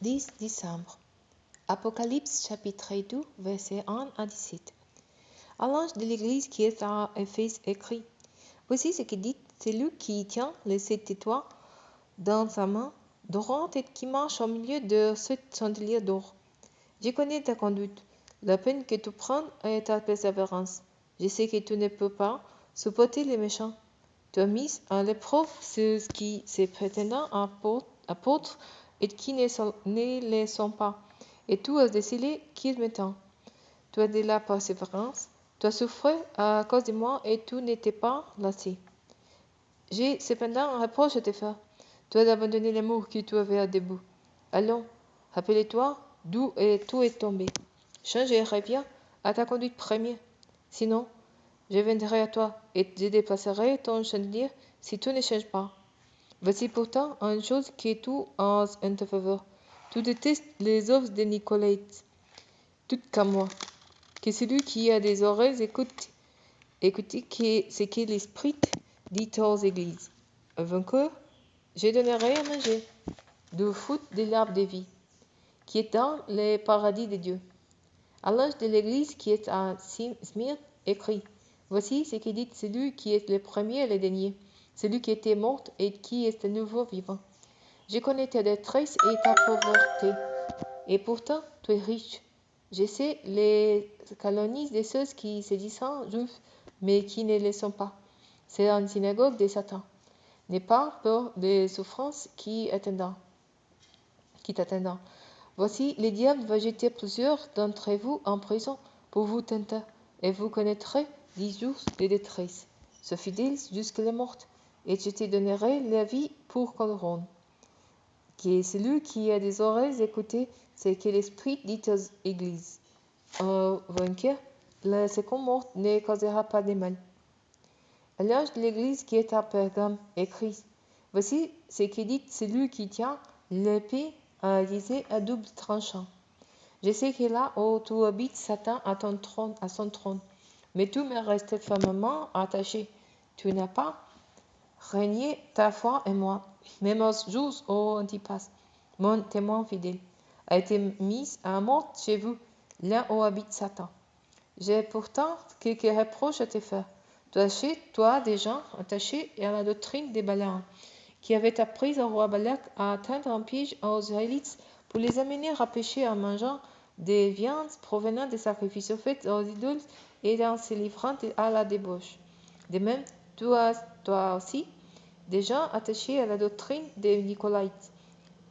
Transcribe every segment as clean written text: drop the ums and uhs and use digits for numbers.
10 décembre. Apocalypse chapitre 2, versets 1 à 17. À l'ange de l'église qui est à Éphèse écrit: Voici ce que dit celui qui tient les 7 étoiles dans sa main droite et qui marche au milieu de 7 chandeliers d'or. Je connais ta conduite, la peine que tu prends et ta persévérance. Je sais que tu ne peux pas supporter les méchants. Tu as mis à l'épreuve ceux qui se prétendent apôtres et qui ne le sont pas, et tu as décelé qu'ils m'étendent. Tu as de la persévérance, tu as souffert à cause de moi et tu n'étais pas lassé. J'ai cependant un reproche à te faire. Tu as abandonné l'amour que tu avais au début. Allons, rappelle-toi d'où tout est tombé. Change et reviens à ta conduite première. Sinon, je viendrai à toi et je déplacerai ton chandelier si tu ne changes pas. Voici pourtant une chose que tu as en ta faveur. Tu détestes les œuvres de Nicolaïtes, toutes comme moi. Que celui qui a des oreilles écoute ce que l'Esprit dit aux églises. Au vainqueur, je donnerai à manger du fruit de l'arbre de vie, qui est dans le paradis de Dieu. À l'ange de l'église qui est à Smyrne, écrit: Voici ce que dit celui qui est le premier et le dernier, celui qui était mort et qui est de nouveau vivant. Je connais ta détresse et ta pauvreté, et pourtant tu es riche. Je sais les calomnies de ceux qui se disent juifs, mais qui ne le sont pas. C'est une synagogue de Satan. N'aie pas peur des souffrances qui t'attendent. Voici, le diable va jeter plusieurs d'entre vous en prison pour vous tenter, et vous connaîtrez 10 jours de détresse. Sois fidèle jusqu'à la mort, et je te donnerai la vie pour couronne. Qui est celui qui a des oreilles écoutez ce que l'Esprit dit aux églises. Au vainqueur, la seconde mort ne causera pas de mal. À l'ange de l'église qui est à Pergame écrit: Voici ce que dit celui qui tient l'épée aiguisée à double tranchant. Je sais que là où tu habites Satan à son trône, mais tu me restes fermement attaché. Tu n'as pas régné ta foi en moi. Même aux jours où Antipas, mon témoin fidèle, a été mis à mort chez vous, là où habite Satan. J'ai pourtant quelques reproches à te faire. Toi des gens attachés à la doctrine des Balaam, qui avait appris au roi Balak à atteindre un piège aux Israélites pour les amener à pécher en mangeant des viandes provenant des sacrifices faits aux idoles et en se livrant à la débauche. De même, toi aussi, des gens attachés à la doctrine des Nicolaïtes.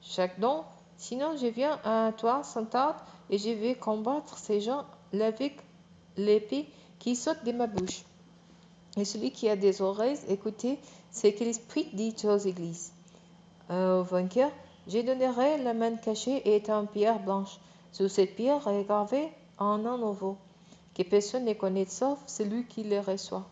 Chaque don, sinon je viens à toi sans tarde et je vais combattre ces gens avec l'épée qui saute de ma bouche. Et celui qui a des oreilles, écoutez ce que l'Esprit dit aux églises. Au vainqueur, je donnerai la main cachée et une pierre blanche. Sur cette pierre est gravé un nom nouveau, que personne ne connaît sauf celui qui le reçoit.